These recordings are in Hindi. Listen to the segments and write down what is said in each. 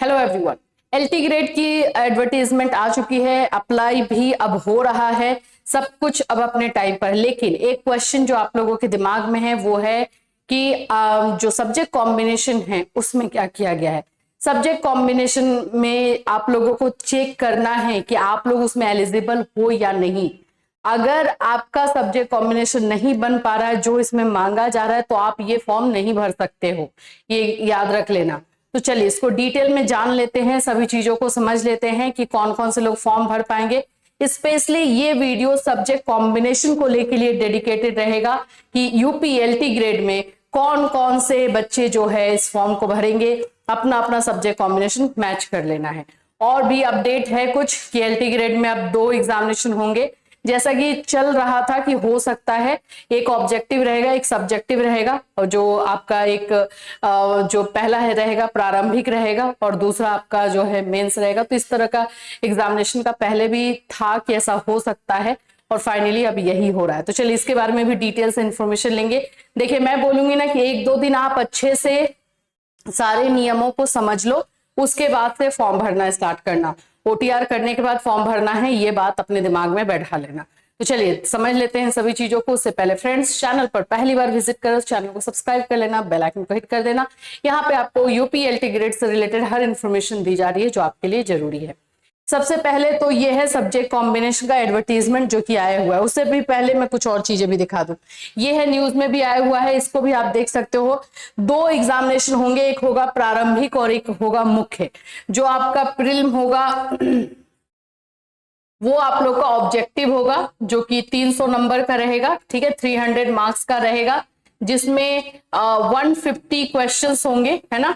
हेलो एवरीवन, एलटी ग्रेड की एडवर्टीजमेंट आ चुकी है, अप्लाई भी अब हो रहा है, सब कुछ अब अपने टाइम पर। लेकिन एक क्वेश्चन जो आप लोगों के दिमाग में है वो है कि जो सब्जेक्ट कॉम्बिनेशन है उसमें क्या किया गया है। सब्जेक्ट कॉम्बिनेशन में आप लोगों को चेक करना है कि आप लोग उसमें एलिजिबल हो या नहीं। अगर आपका सब्जेक्ट कॉम्बिनेशन नहीं बन पा रहा है जो इसमें मांगा जा रहा है तो आप ये फॉर्म नहीं भर सकते हो, ये याद रख लेना। तो चलिए इसको डिटेल में जान लेते हैं, सभी चीजों को समझ लेते हैं कि कौन कौन से लोग फॉर्म भर पाएंगे। स्पेशली ये वीडियो सब्जेक्ट कॉम्बिनेशन को लेके लिए डेडिकेटेड रहेगा कि यूपी एलटी ग्रेड में कौन कौन से बच्चे जो है इस फॉर्म को भरेंगे, अपना अपना सब्जेक्ट कॉम्बिनेशन मैच कर लेना है। और भी अपडेट है कुछ कि एलटी ग्रेड में अब 2 एग्जामिनेशन होंगे, जैसा कि चल रहा था कि हो सकता है एक ऑब्जेक्टिव रहेगा एक सब्जेक्टिव रहेगा, और जो आपका एक जो पहला है रहेगा प्रारंभिक रहेगा और दूसरा आपका जो है मेंस रहेगा। तो इस तरह का एग्जामिनेशन का पहले भी था कि ऐसा हो सकता है और फाइनली अब यही हो रहा है। तो चलिए इसके बारे में भी डिटेल से इंफॉर्मेशन लेंगे। देखिए मैं बोलूंगी ना कि 1-2 दिन आप अच्छे से सारे नियमों को समझ लो, उसके बाद से फॉर्म भरना स्टार्ट करना। ओटीआर करने के बाद फॉर्म भरना है, ये बात अपने दिमाग में बैठा लेना। तो चलिए समझ लेते हैं सभी चीजों को। उससे पहले फ्रेंड्स, चैनल पर पहली बार विजिट करो, चैनल को सब्सक्राइब कर लेना, बेल आइकन को हिट कर देना। यहाँ पे आपको यूपी एलटी ग्रेड से रिलेटेड हर इंफॉर्मेशन दी जा रही है जो आपके लिए जरूरी है। सबसे पहले तो ये है सब्जेक्ट कॉम्बिनेशन का एडवर्टीजमेंट जो कि आया हुआ है। उससे भी पहले मैं कुछ और चीजें भी दिखा दूं, ये है न्यूज में भी आया हुआ है, इसको भी आप देख सकते हो। 2 एग्जामिनेशन होंगे, एक होगा प्रारंभिक और एक होगा मुख्य। जो आपका प्रीलिम होगा वो आप लोग का ऑब्जेक्टिव होगा जो कि 300 नंबर का रहेगा, ठीक है, 300 मार्क्स का रहेगा, जिसमें 150 क्वेश्चंस होंगे, है ना।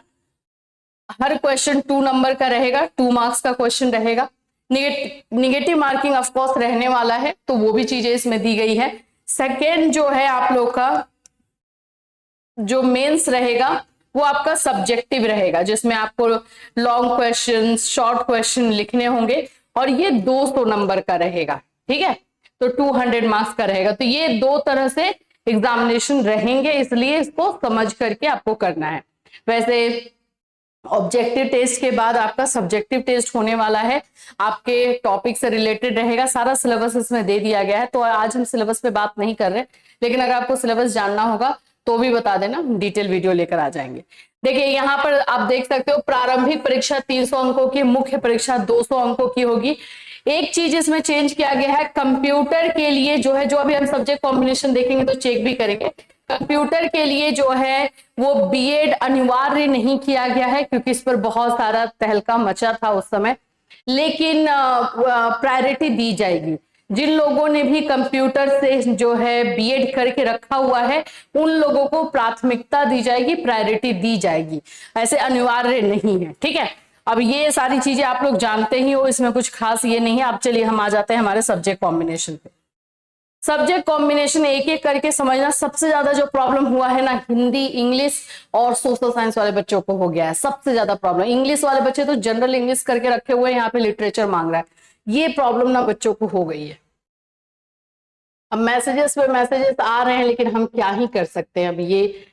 हर क्वेश्चन 2 नंबर का रहेगा, 2 मार्क्स का क्वेश्चन रहेगा। निगेटिव मार्किंग ऑफ कोर्स रहने वाला है, तो वो भी चीजें इसमें दी गई है। सेकेंड जो है आप लोग का जो मेंस रहेगा वो आपका सब्जेक्टिव रहेगा, जिसमें आपको लॉन्ग क्वेश्चन शॉर्ट क्वेश्चन लिखने होंगे और ये 200 नंबर का रहेगा, ठीक है, तो 200 मार्क्स का रहेगा। तो ये 2 तरह से एग्जामिनेशन रहेंगे, इसलिए इसको समझ करके आपको करना है। वैसे ऑब्जेक्टिव टेस्ट के बाद आपका सब्जेक्टिव टेस्ट होने वाला है, आपके टॉपिक से रिलेटेड रहेगा। सारा सिलेबस इसमें दे दिया गया है, तो आज हम सिलेबस पे बात नहीं कर रहे, लेकिन अगर आपको सिलेबस जानना होगा तो भी बता देना, डिटेल वीडियो लेकर आ जाएंगे। देखिए यहाँ पर आप देख सकते हो प्रारंभिक परीक्षा 300 अंकों की, मुख्य परीक्षा 200 अंकों की होगी। एक चीज इसमें चेंज किया गया है, कंप्यूटर के लिए जो है, जो अभी हम सब्जेक्ट कॉम्बिनेशन देखेंगे तो चेक भी करेंगे, कंप्यूटर के लिए जो है वो बीएड अनिवार्य नहीं किया गया है, क्योंकि इस पर बहुत सारा तहलका मचा था उस समय। लेकिन प्रायोरिटी दी जाएगी जिन लोगों ने भी कंप्यूटर से जो है बीएड करके रखा हुआ है, उन लोगों को प्राथमिकता दी जाएगी, प्रायोरिटी दी जाएगी, ऐसे अनिवार्य नहीं है, ठीक है। अब ये सारी चीजें आप लोग जानते ही हो, इसमें कुछ खास ये नहीं है। अब चलिए हम आ जाते हैं हमारे सब्जेक्ट कॉम्बिनेशन पे। सब्जेक्ट कॉम्बिनेशन एक एक करके समझना। सबसे ज्यादा जो प्रॉब्लम हुआ है ना, हिंदी, इंग्लिश और सोशल साइंस वाले बच्चों को हो गया है सबसे ज्यादा प्रॉब्लम। इंग्लिश वाले बच्चे तो जनरल इंग्लिश करके रखे हुए हैं, यहाँ पे लिटरेचर मांग रहा है, ये प्रॉब्लम ना बच्चों को हो गई है। अब मैसेजेस पे मैसेजेस आ रहे हैं, लेकिन हम क्या ही कर सकते हैं, अब ये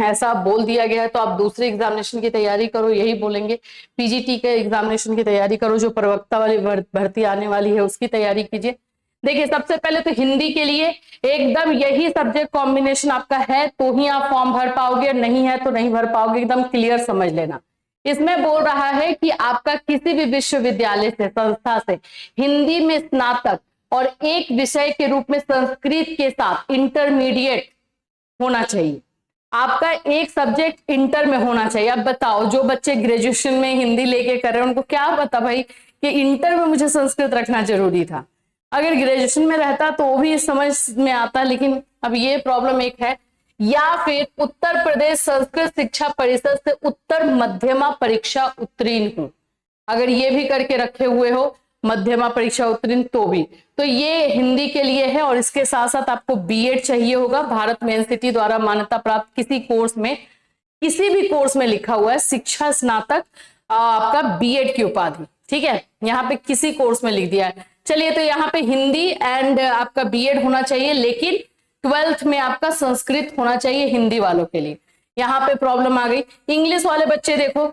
ऐसा बोल दिया गया है। तो आप दूसरे एग्जामिनेशन की तैयारी करो, यही बोलेंगे। पीजीटी के एग्जामिनेशन की तैयारी करो, जो प्रवक्ता वाली भर्ती आने वाली है उसकी तैयारी कीजिए। देखिए सबसे पहले तो हिंदी के लिए एकदम यही सब्जेक्ट कॉम्बिनेशन आपका है तो ही आप फॉर्म भर पाओगे, नहीं है तो नहीं भर पाओगे, एकदम क्लियर समझ लेना। इसमें बोल रहा है कि आपका किसी भी विश्वविद्यालय से, संस्था से हिंदी में स्नातक और एक विषय के रूप में संस्कृत के साथ इंटरमीडिएट होना चाहिए। आपका एक सब्जेक्ट इंटर में होना चाहिए। अब बताओ जो बच्चे ग्रेजुएशन में हिंदी लेके कर रहे हैं उनको क्या पता भाई कि इंटर में मुझे संस्कृत रखना जरूरी था। अगर ग्रेजुएशन में रहता तो वो भी समझ में आता, लेकिन अब ये प्रॉब्लम एक है। या फिर उत्तर प्रदेश संस्कृत शिक्षा परिषद से उत्तर मध्यमा परीक्षा उत्तीर्ण हूं, अगर ये भी करके रखे हुए हो मध्यमा परीक्षा उत्तीर्ण तो भी, तो ये हिंदी के लिए है। और इसके साथ साथ आपको बीएड चाहिए होगा, भारत में एनसीटी द्वारा मान्यता प्राप्त किसी कोर्स में, किसी भी कोर्स में लिखा हुआ है शिक्षा स्नातक आपका बीएड की उपाधि, ठीक है, यहाँ पे किसी कोर्स में लिख दिया है। चलिए तो यहाँ पे हिंदी एंड आपका बीएड होना चाहिए, लेकिन 12th में आपका संस्कृत होना चाहिए हिंदी वालों के लिए। यहाँ पे प्रॉब्लम आ गई। इंग्लिश वाले बच्चे देखो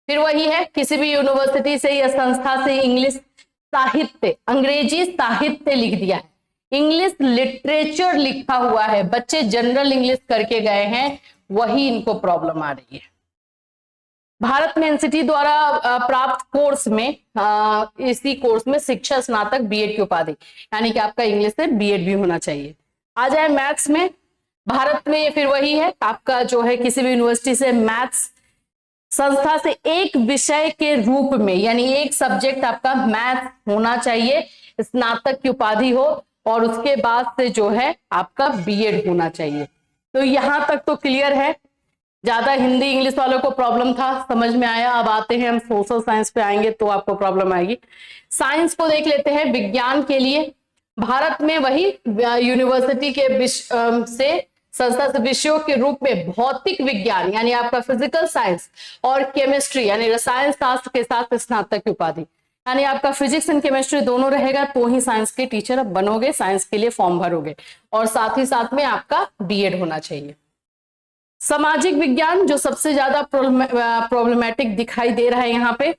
फिर वही है, किसी भी यूनिवर्सिटी से या संस्था से इंग्लिश साहित्य, अंग्रेजी साहित्य लिख दिया है, इंग्लिश लिटरेचर लिखा हुआ है, बच्चे जनरल इंग्लिश करके गए हैं, वही इनको प्रॉब्लम आ रही है। भारत में एनसीटी द्वारा प्राप्त कोर्स में इसी कोर्स में शिक्षा स्नातक बीएड की उपाधि, यानी कि आपका इंग्लिश से बीएड भी होना चाहिए। आ जाए मैथ्स में, भारत में फिर वही है, आपका जो है किसी भी यूनिवर्सिटी से मैथ्स संस्था से एक विषय के रूप में, यानी एक सब्जेक्ट आपका मैथ होना चाहिए, स्नातक की उपाधि हो, और उसके बाद से जो है आपका बीएड होना चाहिए। तो यहां तक तो क्लियर है। ज्यादा हिंदी इंग्लिश वालों को प्रॉब्लम था, समझ में आया। अब आते हैं हम सोशल साइंस पे, आएंगे तो आपको प्रॉब्लम आएगी। साइंस को देख लेते हैं। विज्ञान के लिए भारत में वही यूनिवर्सिटी के से संस्था से विषयों के रूप में भौतिक विज्ञान यानी आपका फिजिकल साइंस और केमिस्ट्री यानी रसायन शास्त्र के साथ स्नातक की उपाधि, यानी आपका फिजिक्स एंड केमिस्ट्री दोनों रहेगा तो ही साइंस के टीचर अब बनोगे, साइंस के लिए फॉर्म भरोगे, और साथ ही साथ में आपका बीएड होना चाहिए। सामाजिक विज्ञान जो सबसे ज्यादा प्रॉब्लमेटिक दिखाई दे रहा है यहाँ पे,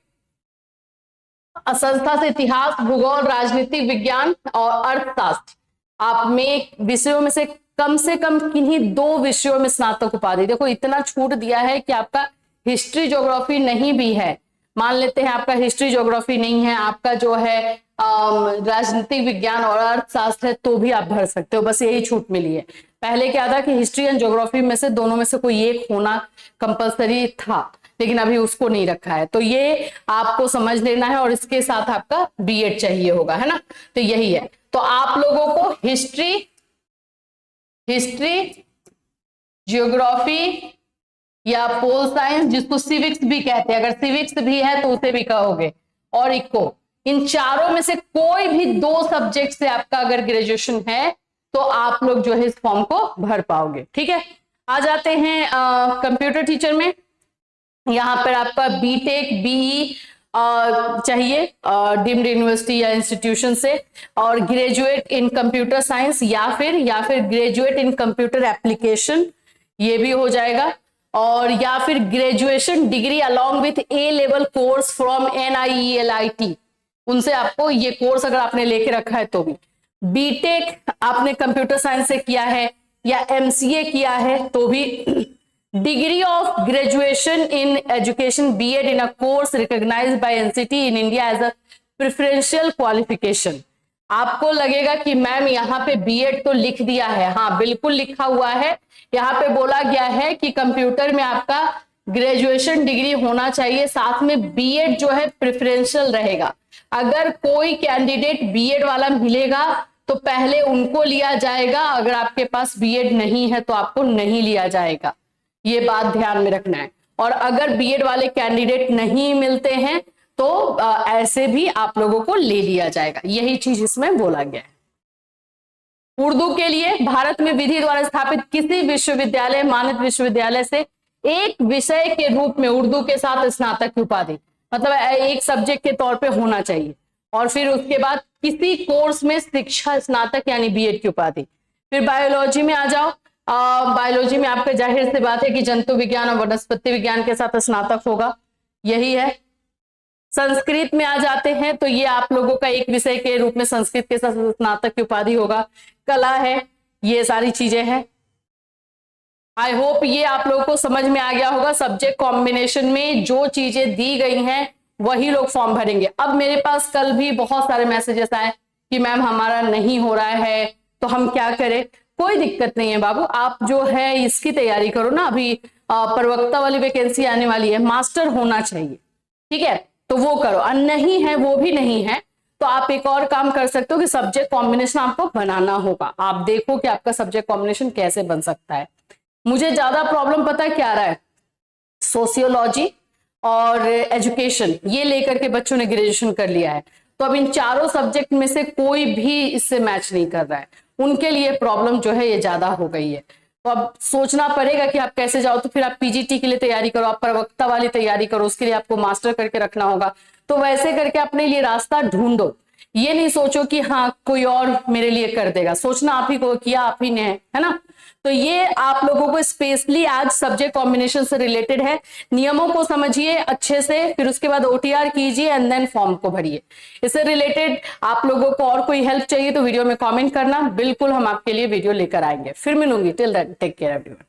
संस्था से इतिहास, भूगोल, राजनीतिक विज्ञान और अर्थशास्त्र, आप में विषयों में से कम किन्हीं 2 विषयों में स्नातक उपाधि। देखो इतना छूट दिया है कि आपका हिस्ट्री ज्योग्राफी नहीं भी है, मान लेते हैं आपका हिस्ट्री ज्योग्राफी नहीं है, आपका जो है राजनीतिक विज्ञान और अर्थशास्त्र है, तो भी आप भर सकते हो, बस यही छूट मिली है। पहले क्या था कि हिस्ट्री एंड ज्योग्राफी में से दोनों में से कोई एक होना कंपलसरी था, लेकिन अभी उसको नहीं रखा है, तो ये आपको समझ लेना है, और इसके साथ आपका बीएड चाहिए होगा, है ना। तो यही है। तो आप लोगों को हिस्ट्री, ज्योग्राफी या पोल साइंस, जिसको सिविक्स भी कहते हैं, अगर सिविक्स भी है तो उसे भी कहोगे, और इको, इन चारों में से कोई भी 2 सब्जेक्ट से आपका अगर ग्रेजुएशन है तो आप लोग जो है इस फॉर्म को भर पाओगे। ठीक है, आ जाते हैं कंप्यूटर टीचर में। यहाँ पर आपका बीटेक, बीई चाहिए डीम्ड यूनिवर्सिटी या इंस्टीट्यूशन से, और ग्रेजुएट इन कंप्यूटर साइंस या फिर ग्रेजुएट इन कंप्यूटर एप्लीकेशन, ये भी हो जाएगा, और या फिर graduation degree along with A level course from NIELIT, उनसे आपको ये कोर्स अगर आपने लेके रखा है तो भी। बीटेक आपने कंप्यूटर साइंस से किया है या MCA किया है तो भी, degree of graduation in education BEd in a course recognized by NCT in India as a preferential qualification. आपको लगेगा कि मैम यहाँ पे बीएड तो लिख दिया है, हाँ बिल्कुल लिखा हुआ है, यहाँ पे बोला गया है कि कंप्यूटर में आपका ग्रेजुएशन डिग्री होना चाहिए, साथ में बीएड जो है प्रेफरेंशियल रहेगा। अगर कोई कैंडिडेट बीएड वाला मिलेगा तो पहले उनको लिया जाएगा, अगर आपके पास बीएड नहीं है तो आपको नहीं लिया जाएगा, ये बात ध्यान में रखना है। और अगर बीएड वाले कैंडिडेट नहीं मिलते हैं तो ऐसे भी आप लोगों को ले लिया जाएगा, यही चीज इसमें बोला गया है। उर्दू के लिए भारत में विधि द्वारा स्थापित किसी विश्वविद्यालय, मान्यता विश्वविद्यालय से एक विषय के रूप में उर्दू के साथ स्नातक की उपाधि, मतलब एक सब्जेक्ट के तौर पे होना चाहिए, और फिर उसके बाद किसी कोर्स में शिक्षा स्नातक यानी बीएड की उपाधि। फिर बायोलॉजी में आ जाओ, बायोलॉजी में आपका जाहिर सी बात है कि जंतु विज्ञान और वनस्पति विज्ञान के साथ स्नातक होगा, यही है। संस्कृत में आ जाते हैं तो ये आप लोगों का एक विषय के रूप में संस्कृत के साथ स्नातक की उपाधि होगा। कला है, ये सारी चीजें हैं। आई होप ये आप लोगों को समझ में आ गया होगा। सब्जेक्ट कॉम्बिनेशन में जो चीजें दी गई हैं वही लोग फॉर्म भरेंगे। अब मेरे पास कल भी बहुत सारे मैसेजेस आए कि मैम हमारा नहीं हो रहा है तो हम क्या करें। कोई दिक्कत नहीं है बाबू, आप जो है इसकी तैयारी करो ना, अभी प्रवक्ता वाली वैकेंसी आने वाली है, मास्टर होना चाहिए, ठीक है, तो वो करो। नहीं है, वो भी नहीं है तो आप एक और काम कर सकते हो कि सब्जेक्ट कॉम्बिनेशन आपको बनाना होगा। आप देखो कि आपका सब्जेक्ट कॉम्बिनेशन कैसे बन सकता है। मुझे ज्यादा प्रॉब्लम पता है क्या आ रहा है, सोशियोलॉजी और एजुकेशन, ये लेकर के बच्चों ने ग्रेजुएशन कर लिया है, तो अब इन चारों सब्जेक्ट में से कोई भी इससे मैच नहीं कर रहा है, उनके लिए प्रॉब्लम जो है ये ज्यादा हो गई है। तो अब सोचना पड़ेगा कि आप कैसे जाओ। तो फिर आप पीजीटी के लिए तैयारी करो, आप प्रवक्ता वाली तैयारी करो, उसके लिए आपको मास्टर करके रखना होगा। तो वैसे करके अपने लिए रास्ता ढूंढो। ये नहीं सोचो कि हाँ कोई और मेरे लिए कर देगा, सोचना आप ही को किया आप ही ने है ना। तो ये आप लोगों को स्पेशली आज सब्जेक्ट कॉम्बिनेशन से रिलेटेड है। नियमों को समझिए अच्छे से, फिर उसके बाद ओटीआर कीजिए एंड देन फॉर्म को भरिए। इससे रिलेटेड आप लोगों को और कोई हेल्प चाहिए तो वीडियो में कमेंट करना, बिल्कुल हम आपके लिए वीडियो लेकर आएंगे। फिर मिलूंगी, till then take care everyone.